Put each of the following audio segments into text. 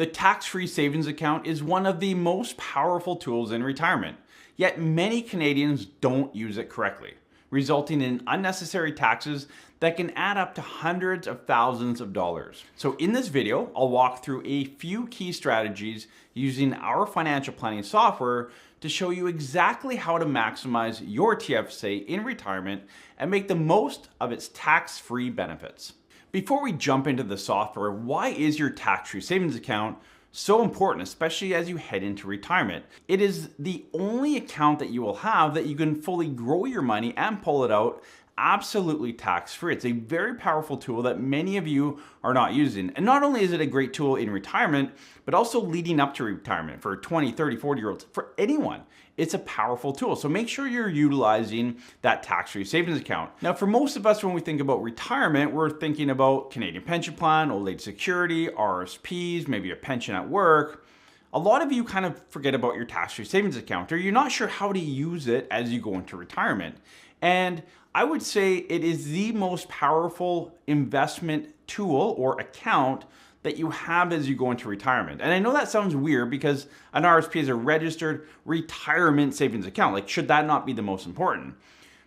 The tax-free savings account is one of the most powerful tools in retirement, yet many Canadians don't use it correctly, resulting in unnecessary taxes that can add up to hundreds of thousands of dollars. So in this video, I'll walk through a few key strategies using our financial planning software to show you exactly how to maximize your TFSA in retirement and make the most of its tax-free benefits. Before we jump into the software, why is your tax-free savings account so important, especially as you head into retirement? It is the only account that you will have that you can fully grow your money and pull it out absolutely tax-free. It's a very powerful tool that many of you are not using. And not only is it a great tool in retirement, but also leading up to retirement for 20, 30, 40-year-olds, for anyone. It's a powerful tool. So make sure you're utilizing that tax-free savings account. Now, for most of us, when we think about retirement, we're thinking about Canadian pension plan, old age security, RSPs, maybe a pension at work. A lot of you kind of forget about your tax-free savings account, or you're not sure how to use it as you go into retirement. And I would say it is the most powerful investment tool or account that you have as you go into retirement. And I know that sounds weird because an RSP is a registered retirement savings account. Like, should that not be the most important?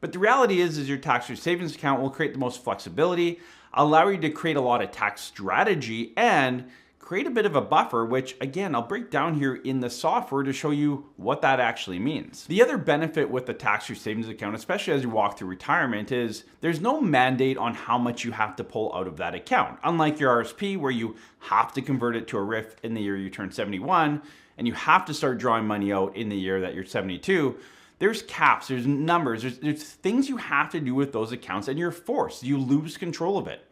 But the reality is your tax-free savings account will create the most flexibility, allow you to create a lot of tax strategy, and create a bit of a buffer, which again, I'll break down here in the software to show you what that actually means. The other benefit with the tax-free savings account, especially as you walk through retirement, is there's no mandate on how much you have to pull out of that account. Unlike your RSP, where you have to convert it to a RIF in the year you turn 71, and you have to start drawing money out in the year that you're 72, there's caps, there's numbers, there's things you have to do with those accounts, and you're forced, you lose control of it.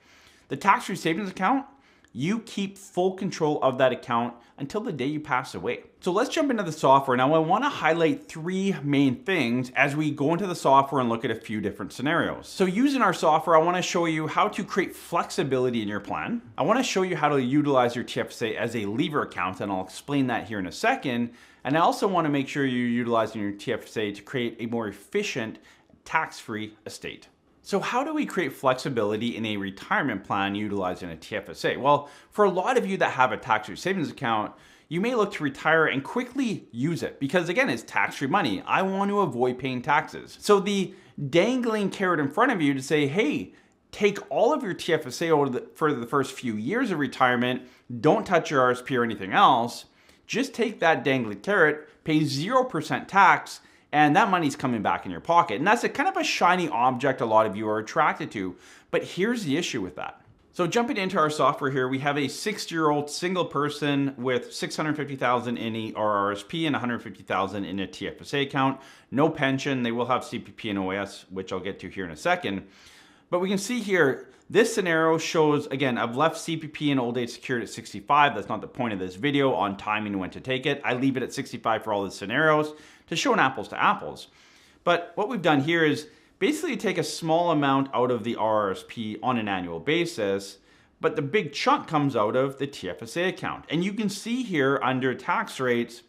The tax-free savings account, you keep full control of that account until the day you pass away. So let's jump into the software. Now, I want to highlight three main things as we go into the software and look at a few different scenarios. So using our software, I want to show you how to create flexibility in your plan. I want to show you how to utilize your TFSA as a lever account, and I'll explain that here in a second. And I also want to make sure you're utilizing your TFSA to create a more efficient tax-free estate. So how do we create flexibility in a retirement plan utilizing a TFSA? Well, for a lot of you that have a tax-free savings account, you may look to retire and quickly use it because, again, it's tax-free money. I want to avoid paying taxes. So the dangling carrot in front of you to say, hey, take all of your TFSA for the first few years of retirement, don't touch your RSP or anything else, just take that dangling carrot, pay 0% tax, and that money's coming back in your pocket. And that's a kind of a shiny object a lot of you are attracted to. But here's the issue with that. So jumping into our software here, we have a 60-year-old single person with $650,000 in RRSP and $150,000 in a TFSA account. No pension. They will have CPP and OAS, which I'll get to here in a second. But we can see here, this scenario shows, again, I've left CPP and old age security at 65. That's not the point of this video on timing and when to take it. I leave it at 65 for all the scenarios to show an apples to apples. But what we've done here is basically take a small amount out of the RRSP on an annual basis, but the big chunk comes out of the TFSA account. And you can see here under tax rates,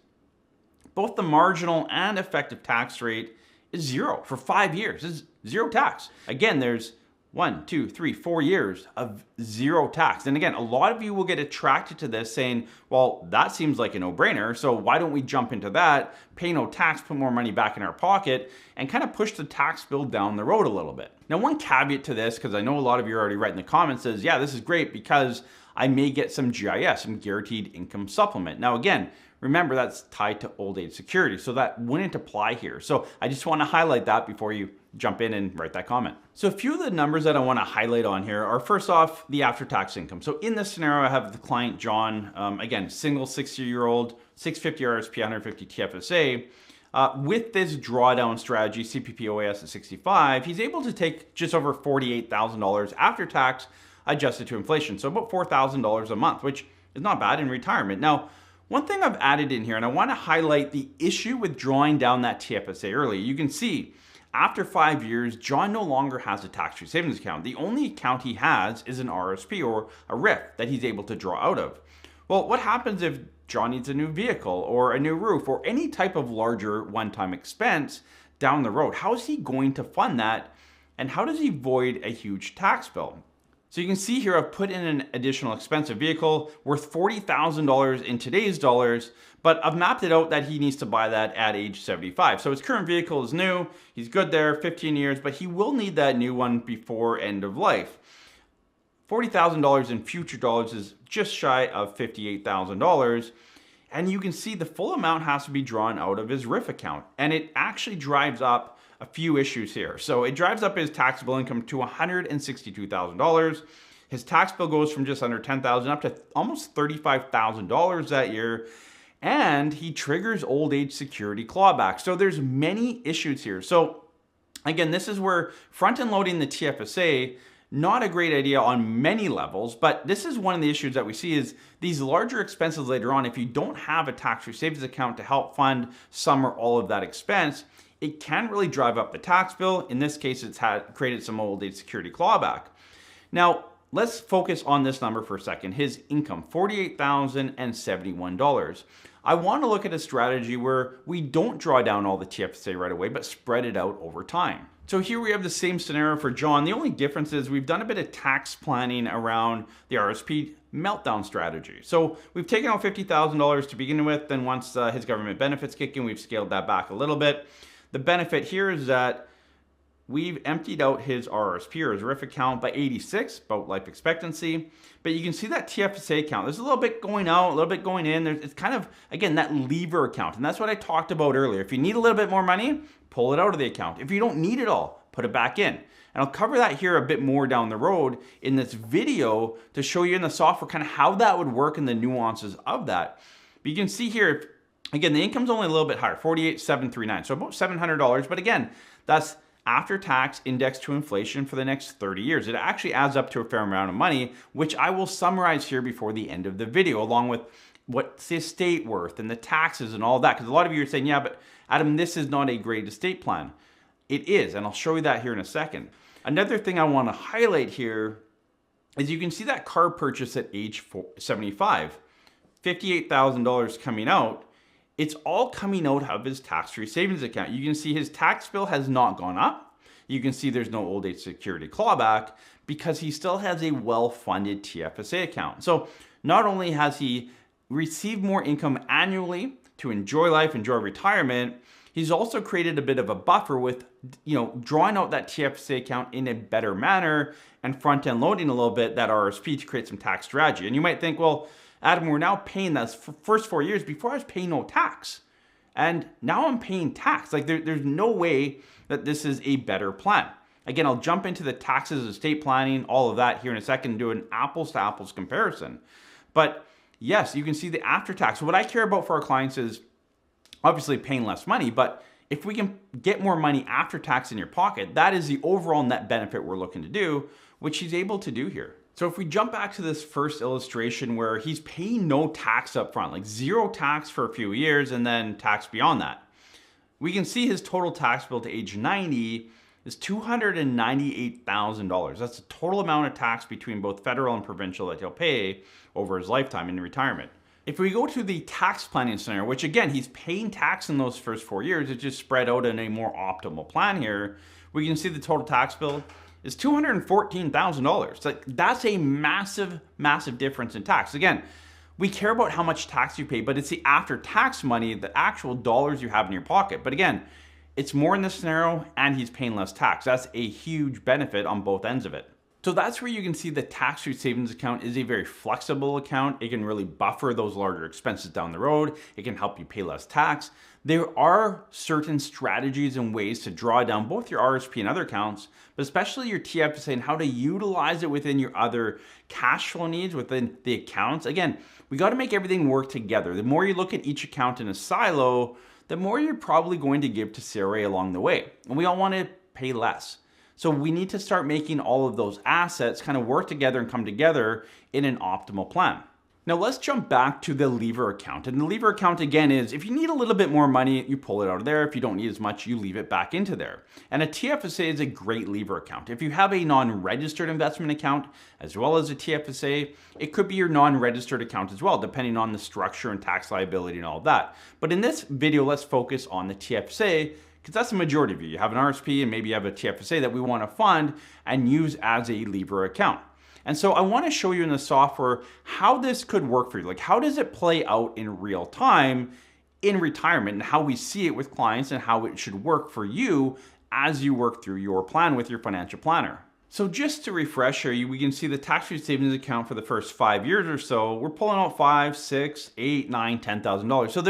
both the marginal and effective tax rate is 0 for 5 years. It's 0 tax. Again, there's 1, 2, 3, 4 years of 0 tax. And again, a lot of you will get attracted to this saying, well, that seems like a no-brainer, so why don't we jump into that, pay no tax, put more money back in our pocket, and kind of push the tax bill down the road a little bit. Now, one caveat to this, because I know a lot of you are already writing the comments, says, yeah, this is great because I may get some GIS, some guaranteed income supplement. Now, again, remember that's tied to old age security, so that wouldn't apply here. So I just want to highlight that before you jump in and write that comment. So a few of the numbers that I want to highlight on here are, first off, the after-tax income. So in this scenario, I have the client, John, again, single 60-year-old, 650 RSP, 150 TFSA. With this drawdown strategy, CPP OAS at 65, he's able to take just over $48,000 after tax adjusted to inflation. So about $4,000 a month, which is not bad in retirement. Now, one thing I've added in here, and I want to highlight the issue with drawing down that TFSA early. You can see after 5 years, John no longer has a tax-free savings account. The only account he has is an RSP or a RIF that he's able to draw out of. Well, what happens if John needs a new vehicle or a new roof or any type of larger one-time expense down the road? How is he going to fund that? And how does he avoid a huge tax bill? So you can see here I've put in an additional expensive vehicle worth $40,000 in today's dollars, but I've mapped it out that he needs to buy that at age 75. So his current vehicle is new, he's good there, 15 years, but he will need that new one before end of life. $40,000 in future dollars is just shy of $58,000. And you can see the full amount has to be drawn out of his RIF account. And it actually drives up a few issues here. So it drives up his taxable income to $162,000. His tax bill goes from just under $10,000 up to almost $35,000 that year. And he triggers old age security clawback. So there's many issues here. So again, this is where front-end loading the TFSA, not a great idea on many levels, but this is one of the issues that we see is these larger expenses later on. If you don't have a tax-free savings account to help fund some or all of that expense, it can really drive up the tax bill. In this case, it's created some old age security clawback. Now, let's focus on this number for a second. His income, $48,071. I want to look at a strategy where we don't draw down all the TFSA right away, but spread it out over time. So here we have the same scenario for John. The only difference is we've done a bit of tax planning around the RSP meltdown strategy. So we've taken out $50,000 to begin with. Then once his government benefits kick in, we've scaled that back a little bit. The benefit here is that we've emptied out his RSP or his RIF account by 86, about life expectancy. But you can see that TFSA account. There's a little bit going out, a little bit going in. It's kind of, again, that lever account. And that's what I talked about earlier. If you need a little bit more money, pull it out of the account. If you don't need it all, put it back in. And I'll cover that here a bit more down the road in this video to show you in the software kind of how that would work and the nuances of that. But you can see here, again, the income's only a little bit higher, $48,739, so about $700. But again, that's after tax indexed to inflation for the next 30 years. It actually adds up to a fair amount of money, which I will summarize here before the end of the video, along with what's the estate worth and the taxes and all that. Because a lot of you are saying, yeah, but Adam, this is not a great estate plan. It is, and I'll show you that here in a second. Another thing I want to highlight here is you can see that car purchase at age 75, $58,000 coming out. It's all coming out of his tax-free savings account. You can see his tax bill has not gone up. You can see there's no old age security clawback because he still has a well-funded TFSA account. So not only has he received more income annually to enjoy life, enjoy retirement, he's also created a bit of a buffer with, drawing out that TFSA account in a better manner and front-end loading a little bit that RSP to create some tax strategy. And you might think, well, Adam, we're now paying that for first 4 years. Before I was paying no tax. And now I'm paying tax. Like there's no way that this is a better plan. Again, I'll jump into the taxes, estate planning, all of that here in a second and do an apples to apples comparison. But yes, you can see the after tax. So what I care about for our clients is obviously paying less money, but if we can get more money after tax in your pocket, that is the overall net benefit we're looking to do, which he's able to do here. So if we jump back to this first illustration where he's paying no tax up front, like zero tax for a few years and then tax beyond that, we can see his total tax bill to age 90 is $298,000. That's the total amount of tax between both federal and provincial that he'll pay over his lifetime in retirement. If we go to the tax planning scenario, which again, he's paying tax in those first 4 years, it's just spread out in a more optimal plan here, we can see the total tax bill is $214,000. Like that's a massive, massive difference in tax. Again, we care about how much tax you pay, but it's the after-tax money, the actual dollars you have in your pocket. But again, it's more in this scenario and he's paying less tax. That's a huge benefit on both ends of it. So that's where you can see the tax-free savings account is a very flexible account. It can really buffer those larger expenses down the road. It can help you pay less tax. There are certain strategies and ways to draw down both your RSP and other accounts, but especially your TFSA and how to utilize it within your other cash flow needs within the accounts. Again, we got to make everything work together. The more you look at each account in a silo, the more you're probably going to give to CRA along the way. And we all want to pay less. So we need to start making all of those assets kind of work together and come together in an optimal plan. Now let's jump back to the lever account. And the lever account again is if you need a little bit more money, you pull it out of there. If you don't need as much, you leave it back into there. And a TFSA is a great lever account. If you have a non-registered investment account as well as a TFSA, it could be your non-registered account as well, depending on the structure and tax liability and all of that. But in this video, let's focus on the TFSA because that's the majority of you. You have an RSP and maybe you have a TFSA that we want to fund and use as a lever account. And so I want to show you in the software how this could work for you. Like, how does it play out in real time in retirement, and how we see it with clients and how it should work for you as you work through your plan with your financial planner. So just to refresh here, we can see the tax-free savings account for the first 5 years or so. We're pulling out $5,000, $6,000, $8,000, $9,000, $10,000. So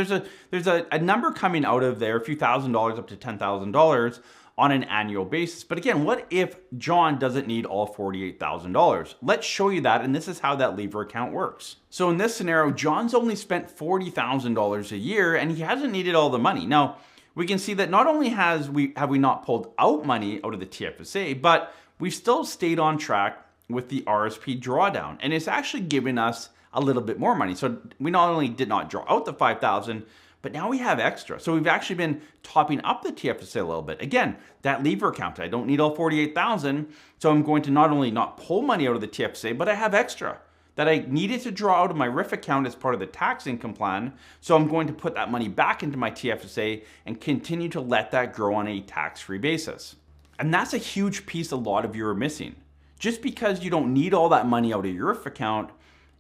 there's a number coming out of there, a few $1,000s up to $10,000 on an annual basis. But again, what if John doesn't need all $48,000? Let's show you that, and this is how that lever account works. So in this scenario, John's only spent $40,000 a year, and he hasn't needed all the money. Now, we can see that not only have we not pulled out money out of the TFSA, but we've still stayed on track with the RSP drawdown, and it's actually given us a little bit more money. So we not only did not draw out the $5,000, but now we have extra. So we've actually been topping up the TFSA a little bit. Again, that lever account, I don't need all $48,000, so I'm going to not only not pull money out of the TFSA, but I have extra that I needed to draw out of my RIF account as part of the tax income plan. So I'm going to put that money back into my TFSA and continue to let that grow on a tax-free basis. And that's a huge piece a lot of you are missing. Just because you don't need all that money out of your RIF account,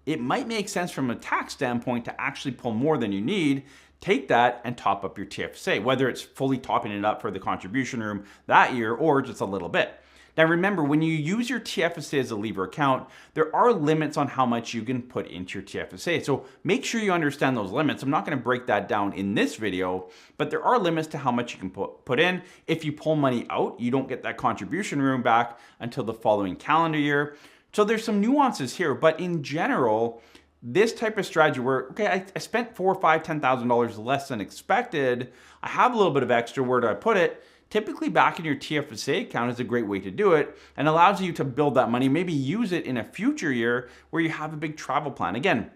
it might make sense from a tax standpoint to actually pull more than you need, take that and top up your TFSA, whether it's fully topping it up for the contribution room that year or just a little bit. Now remember, when you use your TFSA as a lever account, there are limits on how much you can put into your TFSA. So make sure you understand those limits. I'm not going to break that down in this video, but there are limits to how much you can put in. If you pull money out, you don't get that contribution room back until the following calendar year. So there's some nuances here, but in general, this type of strategy where, okay, I spent $4,000 or $5,000, $10,000 less than expected, I have a little bit of extra, where do I put it? Typically back in your TFSA account is a great way to do it, and allows you to build that money, maybe use it in a future year where you have a big travel plan. Again,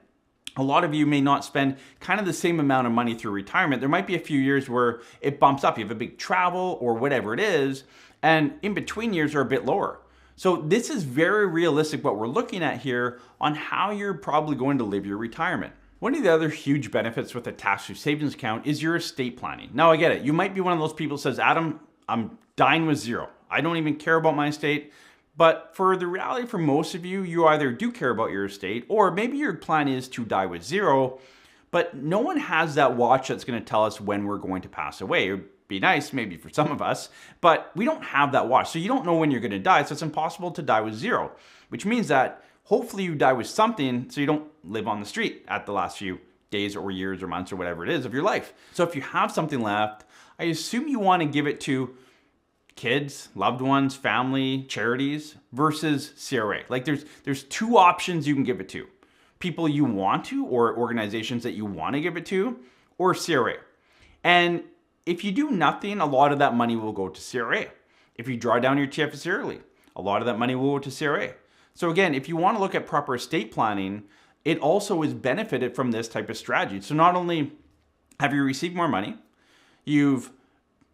a lot of you may not spend kind of the same amount of money through retirement. There might be a few years where it bumps up. You have a big travel or whatever it is, and in between years are a bit lower. So this is very realistic what we're looking at here on how you're probably going to live your retirement. One of the other huge benefits with a tax-free savings account is your estate planning. Now I get it. You might be one of those people who says, Adam, I'm dying with zero. I don't even care about my estate. But for the reality for most of you, you either do care about your estate, or maybe your plan is to die with zero, but no one has that watch that's going to tell us when we're going to pass away. It would be nice maybe for some of us, but we don't have that watch. So you don't know when you're going to die. So it's impossible to die with zero, which means that hopefully you die with something so you don't live on the street at the last few days or years or months or whatever it is of your life. So if you have something left, I assume you want to give it to kids, loved ones, family, charities versus CRA. Like there's two options you can give it to. People you want to, or organizations that you want to give it to, or CRA. And if you do nothing, a lot of that money will go to CRA. If you draw down your TFSA early, a lot of that money will go to CRA. So again, if you want to look at proper estate planning, it also is benefited from this type of strategy. So not only have you received more money, you've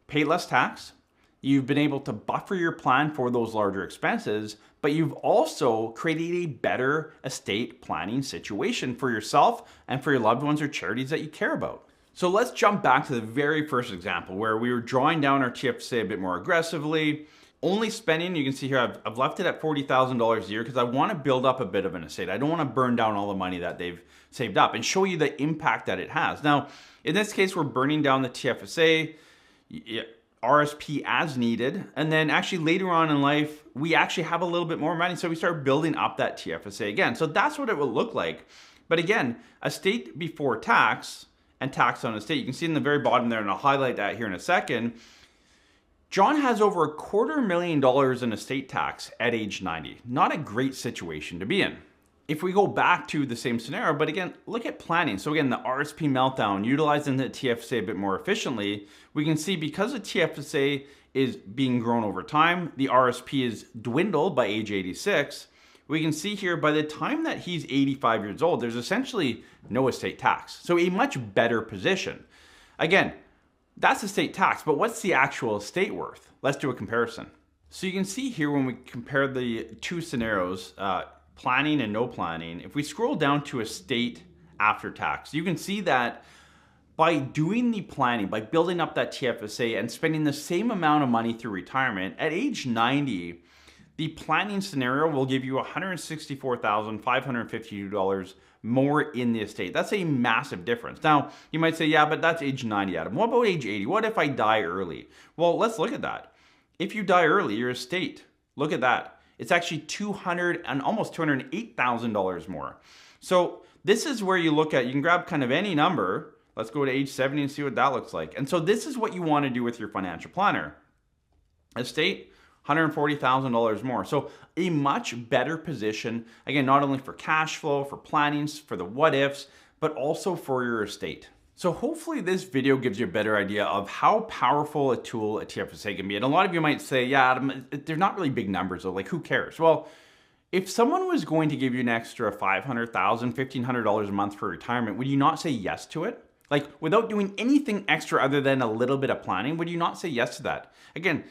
paid less tax, you've been able to buffer your plan for those larger expenses, but you've also created a better estate planning situation for yourself and for your loved ones or charities that you care about. So let's jump back to the very first example where we were drawing down our TFSA a bit more aggressively. Only spending, you can see here, I've left it at $40,000 a year because I want to build up a bit of an estate. I don't want to burn down all the money that they've saved up, and show you the impact that it has. Now, in this case, we're burning down the TFSA, RSP as needed, and then actually later on in life, we actually have a little bit more money, so we start building up that TFSA again. So that's what it will look like. But again, estate before tax and tax on estate, you can see in the very bottom there, and I'll highlight that here in a second, John has over $250,000 in estate tax at age 90. Not a great situation to be in. If we go back to the same scenario, but again, look at planning. So again, the RSP meltdown, utilizing the TFSA a bit more efficiently, we can see because the TFSA is being grown over time, the RSP is dwindled by age 86. We can see here by the time that he's 85 years old, there's essentially no estate tax. So a much better position. Again, that's estate tax, but what's the actual estate worth? Let's do a comparison. So you can see here when we compare the two scenarios, planning and no planning, if we scroll down to estate after tax, you can see that by doing the planning, by building up that TFSA and spending the same amount of money through retirement, at age 90, The planning scenario will give you $164,552 more in the estate. That's a massive difference. Now, you might say, yeah, but that's age 90, Adam. What about age 80? What if I die early? Well, let's look at that. If you die early, your estate, look at that. It's actually almost $208,000 more. So this is where you look at, you can grab kind of any number. Let's go to age 70 and see what that looks like. And so this is what you want to do with your financial planner. Estate, $140,000 more. So a much better position, again, not only for cash flow, for plannings, for the what ifs, but also for your estate. So hopefully this video gives you a better idea of how powerful a tool a TFSA can be. And a lot of you might say, yeah, Adam, they're not really big numbers though, like who cares? Well, if someone was going to give you an extra $500,000, $1,500 a month for retirement, would you not say yes to it? Like without doing anything extra other than a little bit of planning, would you not say yes to that? Again,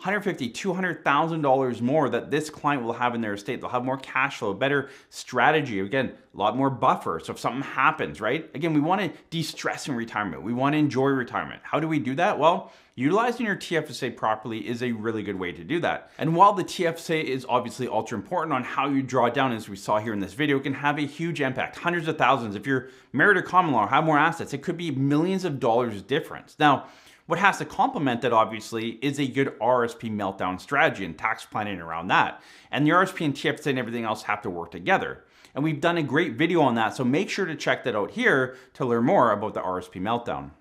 $150,000, $200,000 more that this client will have in their estate. They'll have more cash flow, better strategy. Again, a lot more buffer. So if something happens, right? Again, we want to de-stress in retirement. We want to enjoy retirement. How do we do that? Well, utilizing your TFSA properly is a really good way to do that. And while the TFSA is obviously ultra important on how you draw it down, as we saw here in this video, it can have a huge impact, hundreds of thousands. If you're married or common law or have more assets, it could be millions of dollars difference. Now, what has to complement that, obviously, is a good RSP meltdown strategy and tax planning around that. And the RSP and TFSA and everything else have to work together. And we've done a great video on that, so make sure to check that out here to learn more about the RSP meltdown.